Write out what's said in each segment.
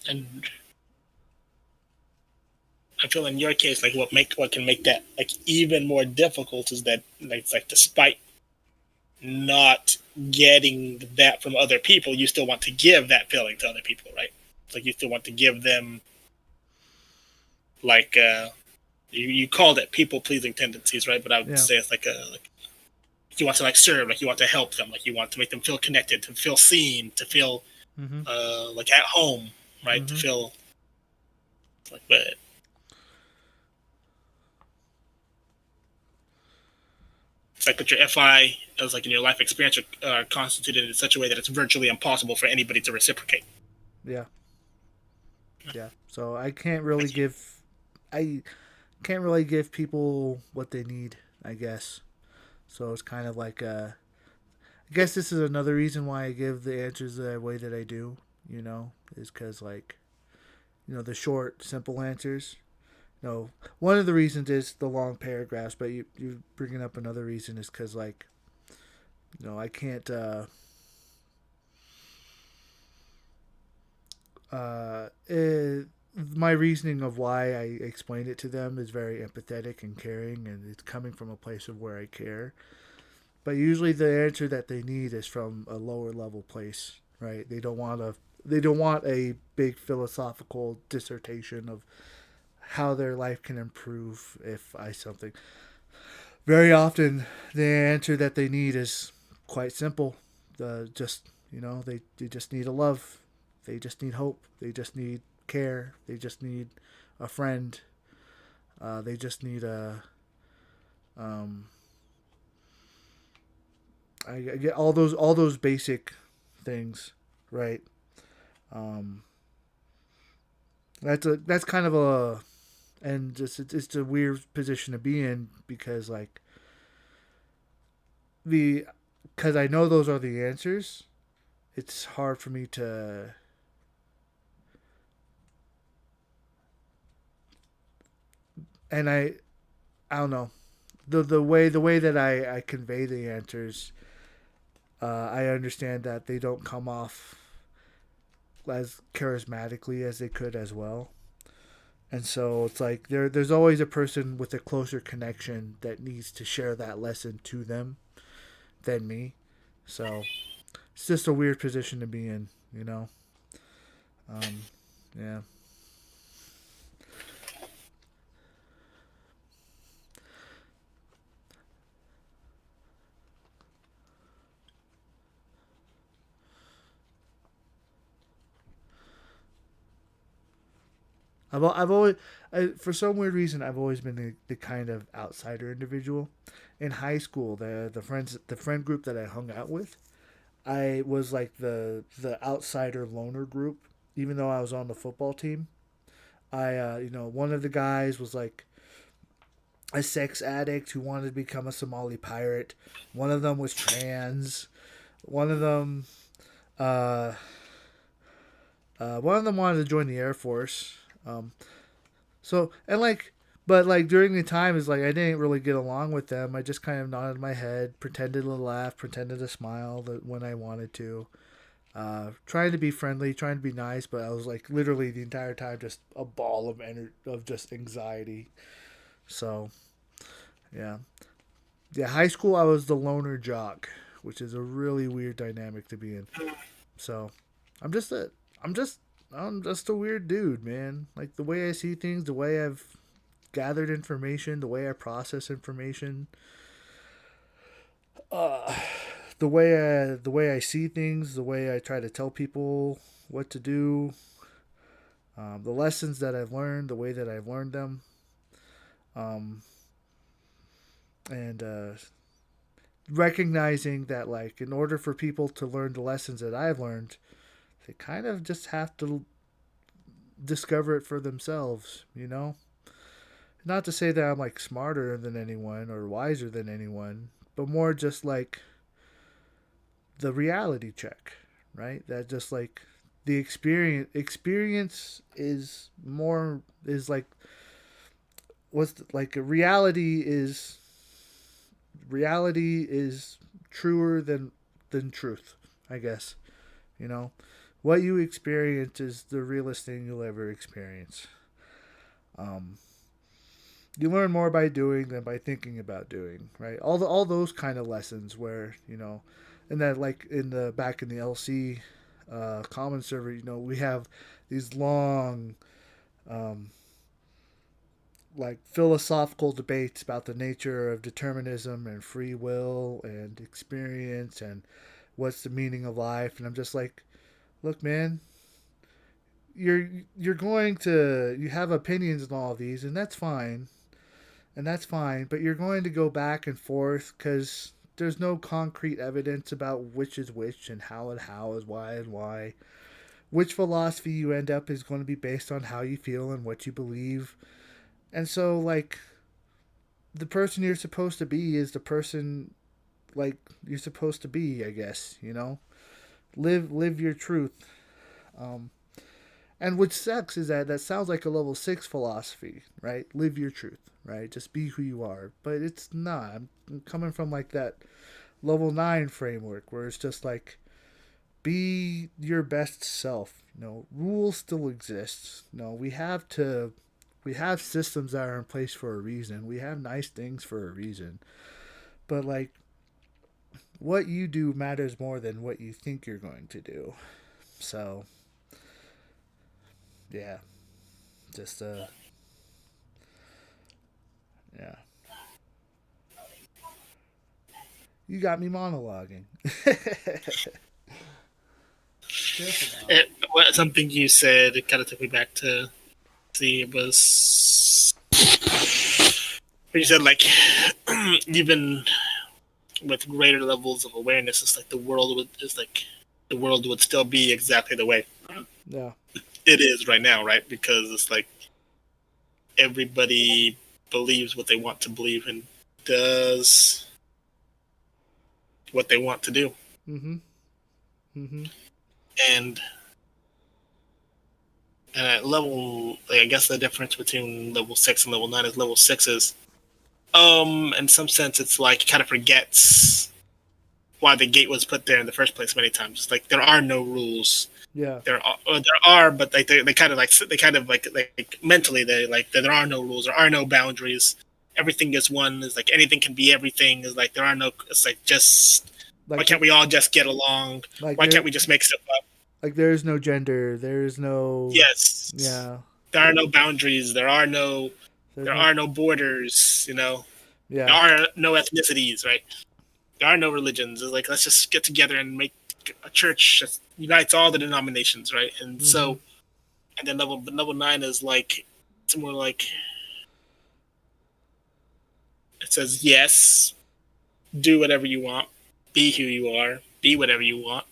And I feel in your case, like what can make that like even more difficult is that like it's like despite not getting that from other people, you still want to give that feeling to other people, right? It's like you still want to give them like you called it people pleasing tendencies, right? But I would Yeah. say it's like you want to like serve, like you want to help them, like you want to make them feel connected, to feel seen, to feel Mm-hmm. like at home, right? To Mm-hmm. feel like, but it's like that your FI as like in your life experience are constituted in such a way that it's virtually impossible for anybody to reciprocate. Yeah. Yeah. So I can't really give people what they need, I guess. So it's kind of like I guess this is another reason why I give the answers the way that I do, is cuz like, the short simple answers. No, one of the reasons is the long paragraphs, but you bringing up another reason is cuz like, I can't it, my reasoning of why I explained it to them is very empathetic and caring, and it's coming from a place of where I care. But usually, the answer that they need is from a lower level place, right? They don't want a big philosophical dissertation of how their life can improve if I something. Very often, the answer that they need is quite simple. Just they just need a love. They just need hope. They just need care. They just need a friend. They just need a um, I get all those basic things, right? Um, that's kind of a and just it's a weird position to be in because like the because I know those are the answers. It's hard for me to and I don't know the way that I convey the answers. I understand that they don't come off as charismatically as they could as well. And so it's like there's always a person with a closer connection that needs to share that lesson to them than me. So it's just a weird position to be in. Um, yeah. I've always for some weird reason I've always been the kind of outsider individual. In high school, the friend group that I hung out with, I was like the outsider loner group. Even though I was on the football team, I one of the guys was like a sex addict who wanted to become a Somali pirate. One of them was trans. One of them, uh, one of them wanted to join the Air Force. Um, so and like, but like during the time is like I didn't really get along with them. I just kind of nodded my head, pretended to laugh, pretended to smile when I wanted to. Trying to be friendly, trying to be nice, but I was like literally the entire time just a ball of just anxiety. So yeah, yeah. High school, I was the loner jock, which is a really weird dynamic to be in. So I'm just a, I'm just, I'm just a weird dude, man. Like the way I see things, the way I've gathered information, the way I process information, uh, the way I see things, the way I try to tell people what to do, the lessons that I've learned, the way that I've learned them, um, and recognizing that like in order for people to learn the lessons that I've learned, they kind of just have to discover it for themselves. Not to say that I'm like smarter than anyone or wiser than anyone, but more just like the reality check, right? That just like the experience is like like reality is truer than truth, I guess. you know What you experience is the realest thing you'll ever experience. Um, you learn more by doing than by thinking about doing, right? All those kind of lessons where and then like in the back in the LC common server, we have these long um, like philosophical debates about the nature of determinism and free will and experience and what's the meaning of life. And I'm just like, look, man, you're you're going to you have opinions on all of these, and that's fine. But you're going to go back and forth because there's no concrete evidence about which is which and how is why and why. Which philosophy you end up is going to be based on how you feel and what you believe. And so, like, the person you're supposed to be is the person like you're supposed to be, I guess. Live your truth. Um, and what sucks is that sounds like a level 6 philosophy, right? Live your truth, right? Just be who you are. But it's not. I'm coming from like that level 9 framework where it's just like be your best self. Rules still exist. We have systems that are in place for a reason. We have nice things for a reason. But like what you do matters more than what you think you're going to do. So, yeah, just yeah. You got me monologuing. Careful now. Something you said, it kind of took me back to see, it was you said like even with greater levels of awareness, it's like the world would still be exactly the way Yeah. it is right now, right? Because it's like everybody believes what they want to believe and does what they want to do. Mhm. Mhm. And at level, like, I guess the difference between level 6 and level 9 is level 6 is, in some sense, it's like kind of forgets why the gate was put there in the first place many times. It's like there are no rules. Yeah. There are, but like they kind of like mentally they like there are no rules, there are no boundaries. Everything is one. Is like anything can be everything. Is like there are no. It's like just why Like can't the we all just get along? like Why can't there we just make stuff up? like there's no gender. There's no Yes, yeah. there are no boundaries. There's there no are no borders. There yeah. are no ethnicities. Right? There are no religions. It's like let's just get together and make a church that unites all the denominations. Right? And Mhm. so and then level 9 is like it's more like it says yes, do whatever you want, be who you are, be whatever you want,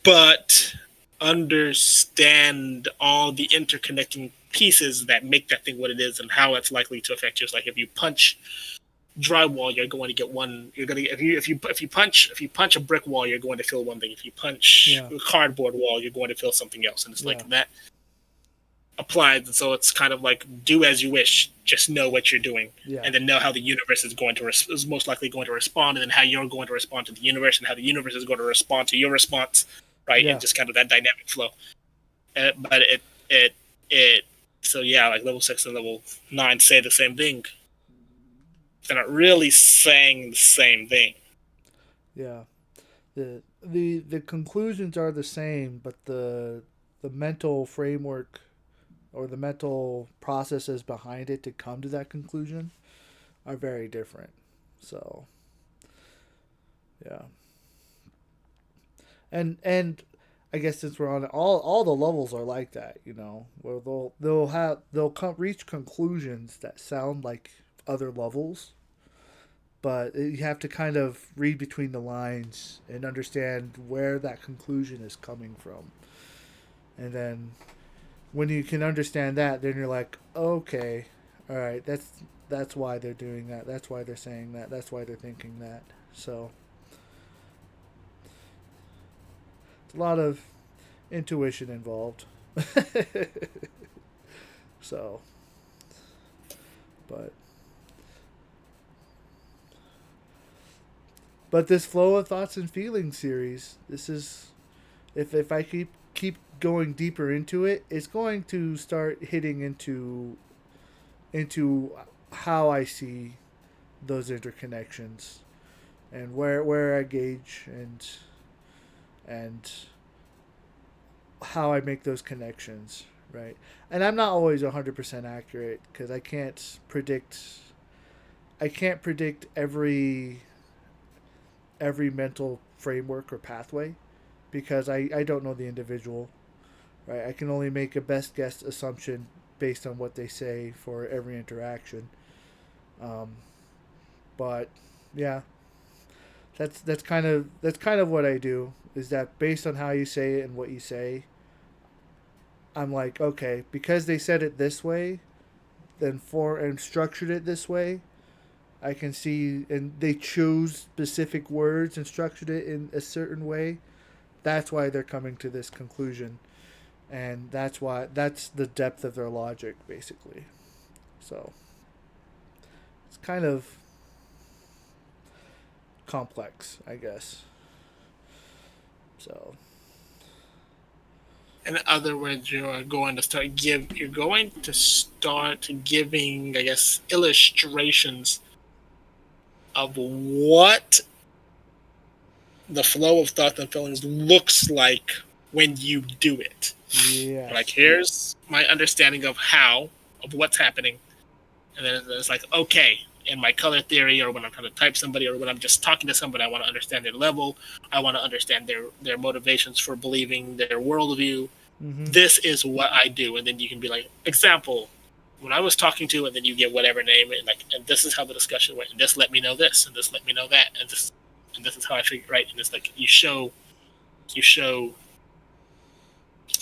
but understand all the interconnecting pieces that make that thing what it is and how it's likely to affect you. It's like if you punch drywall, you're going to get one. You're going to if you punch a brick wall, you're going to feel one thing. If you punch Yeah. a cardboard wall, you're going to feel something else. And it's Yeah. like that applied. And so it's kind of like do as you wish, just know what you're doing, Yeah. and then know how the universe is going to is most likely going to respond, and then how you're going to respond to the universe, and how the universe is going to respond to your response, right? And Yeah. just kind of that dynamic flow. But it so yeah, like level 6 and level 9 say the same thing. They're not really saying the same thing. Yeah. The conclusions are the same, but the mental framework or the mental processes behind it to come to that conclusion are very different. So, yeah. And I guess since we're on it, all the levels are like that, where they'll reach conclusions that sound like other levels, but you have to kind of read between the lines and understand where that conclusion is coming from. And then when you can understand that, then you're like, okay, all right, that's why they're doing that. That's why they're saying that. That's why they're thinking that. So it's a lot of intuition involved. So, but But this flow of thoughts and feelings series, this is if I keep going deeper into it, it's going to start hitting into how I see those interconnections and where I gauge and how I make those connections, right? And I'm not always 100% accurate because I can't predict every mental framework or pathway because I don't know the individual, right? I can only make a best guess assumption based on what they say for every interaction. Um, but yeah, that's kind of what I do. Is that based on how you say it and what you say, I'm like, okay, because they said it this way, then for and structured it this way, I can see, and they chose specific words and structured it in a certain way. That's why they're coming to this conclusion, and that's the depth of their logic, basically. So it's kind of complex, I guess. So In other words, you're going to start giving, I guess, illustrations of what the flow of thoughts and feelings looks like when you do it. Like, yes. here's my understanding of what's happening, and then it's like, okay, in my color theory, or when I'm trying to type somebody, or when I'm just talking to somebody, I want to understand their level. I want to understand their motivations for believing their worldview. Mm-hmm. This is what I do, and then you can be like, example, when I was talking to, and then you get whatever name, and like, and this is how the discussion went, and this let me know this, and this let me know that, and this is how I figure, right? And it's like you show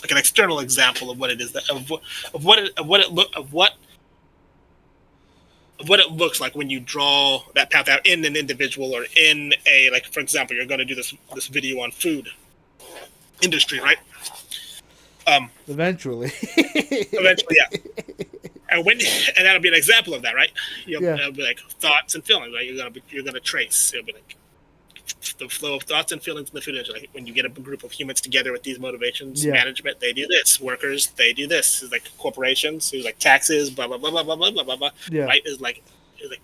like an external example of what it is that of what it looks like when you draw that path out in an individual, or in a, like, for example, you're going to do this video on food industry, right? Eventually. Eventually, yeah. And that'll be an example of that, right? Yeah. It'll be like thoughts and feelings, right? You're gonna trace. It'll be like the flow of thoughts and feelings in the food industry. Like when you get a group of humans together with these motivations, Yeah. management, they do this. Workers, they do this. It's like corporations, it's like taxes, blah blah blah blah blah blah blah blah. Yeah. Right? It's like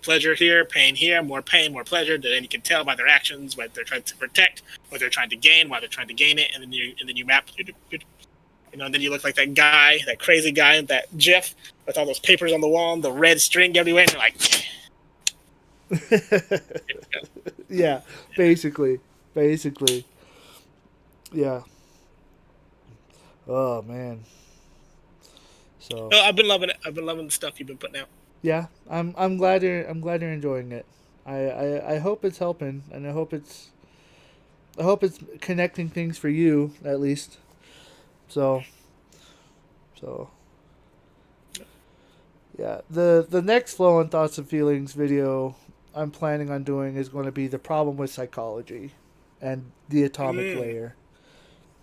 pleasure here, pain, more pleasure. Then you can tell by their actions what they're trying to protect, what they're trying to gain, why they're trying to gain it, and then you map. And then you look like that guy, that crazy guy in that GIF with all those papers on the wall, and the red string everywhere, and you're like, Yeah. Basically. Basically. Yeah. Oh man. So oh, I've been loving it. I've been loving the stuff you've been putting out. yeah, I'm glad you're enjoying it. I hope it's helping, and I hope it's connecting things for you at least. So so yeah, the next flow and thoughts and feelings video I'm planning on doing is going to be the problem with psychology and the atomic Mm, layer.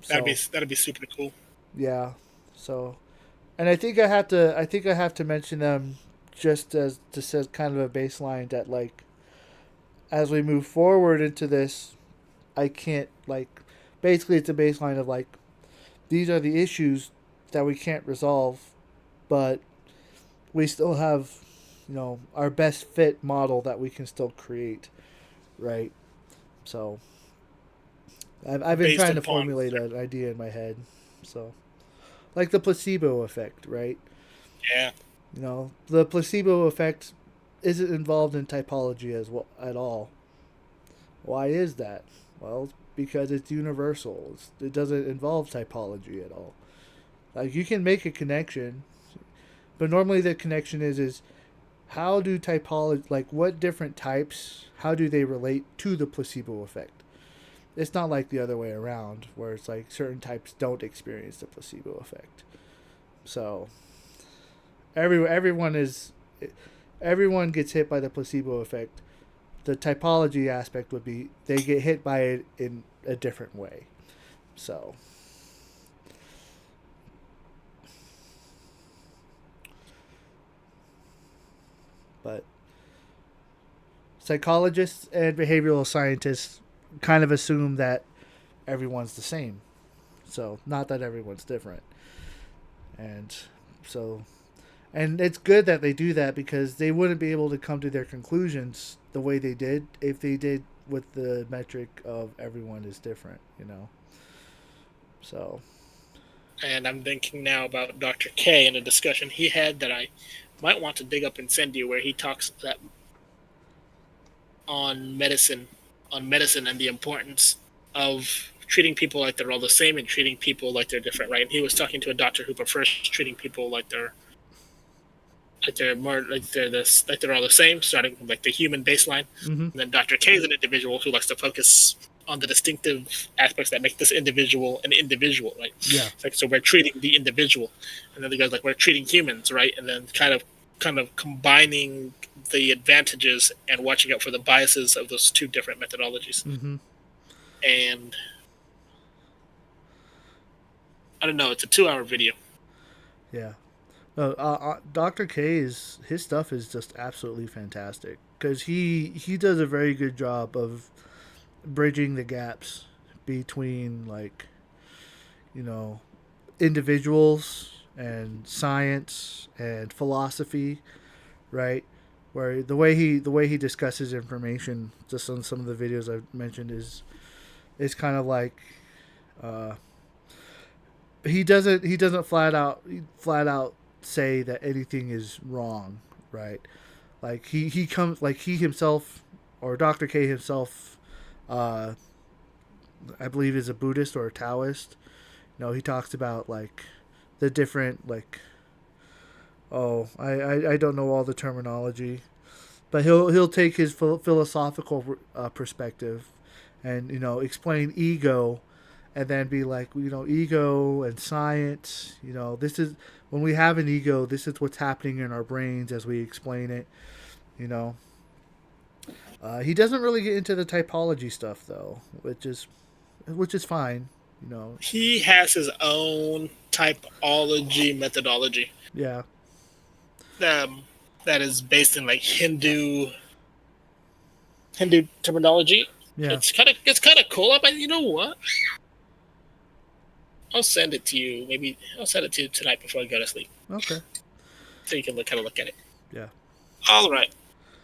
So that'd be super cool. yeah, so and I think I have to mention them just as to set kind of a baseline that like as we move forward into this, I can't like basically it's a baseline of like these are the issues that we can't resolve, but we still have our best fit model that we can still create, right? So I've been Based trying to upon, formulate an idea in my head, so like the placebo effect, right? yeah, The placebo effect isn't involved in typology as well at all. Why is that? Well, because it's universal. It doesn't involve typology at all. Like you can make a connection, but normally the connection is how do typology like what different types how do they relate to the placebo effect? It's not like the other way around where it's like certain types don't experience the placebo effect. So everyone is everyone gets hit by the placebo effect. The typology aspect would be they get hit by it in a different way. So but psychologists and behavioral scientists kind of assume that everyone's the same. So, not that everyone's different. And so, and it's good that they do that because they wouldn't be able to come to their conclusions the way they did if they did with the metric of everyone is different, you know. So, And I'm thinking now about Dr. K and a discussion he had that I might want to dig up and send you, where he talks that on medicine and the importance of treating people like they're all the same and treating people like they're different, right? And he was talking to a doctor who prefers treating people like they're all the same, starting from like the human baseline. mm-hmm. And then Dr. K is an individual who likes to focus on the distinctive aspects that make this individual an individual, right? Yeah. It's like, so we're treating the individual, and then the guy's like, we're treating humans, right? And then kind of combining the advantages and watching out for the biases of those two different methodologies. Mm-hmm. And I don't know, it's a 2-hour video. Yeah. Dr. K is his stuff is just absolutely fantastic because he does a very good job of bridging the gaps between like you know individuals and science and philosophy, right? Where the way he discusses information, just on some of the videos I've mentioned, is kind of like uh, he doesn't flat out say that anything is wrong, right? Like he comes like he himself or Dr. K himself, uh, I believe is a Buddhist or a Taoist. He talks about like the different like I don't know all the terminology, but he'll take his philosophical perspective and explain ego, and then be like ego and science. This is when we have an ego. This is what's happening in our brains as we explain it. You know, he doesn't really get into the typology stuff though, which is fine. He has his own typology methodology, Yeah, um, that is based in like Hindu terminology. yeah. It's kind of cool. But you know what? I'll send it to you. Maybe I'll send it to you tonight before I go to sleep, Okay. so you can kind of look at it. Yeah. All right.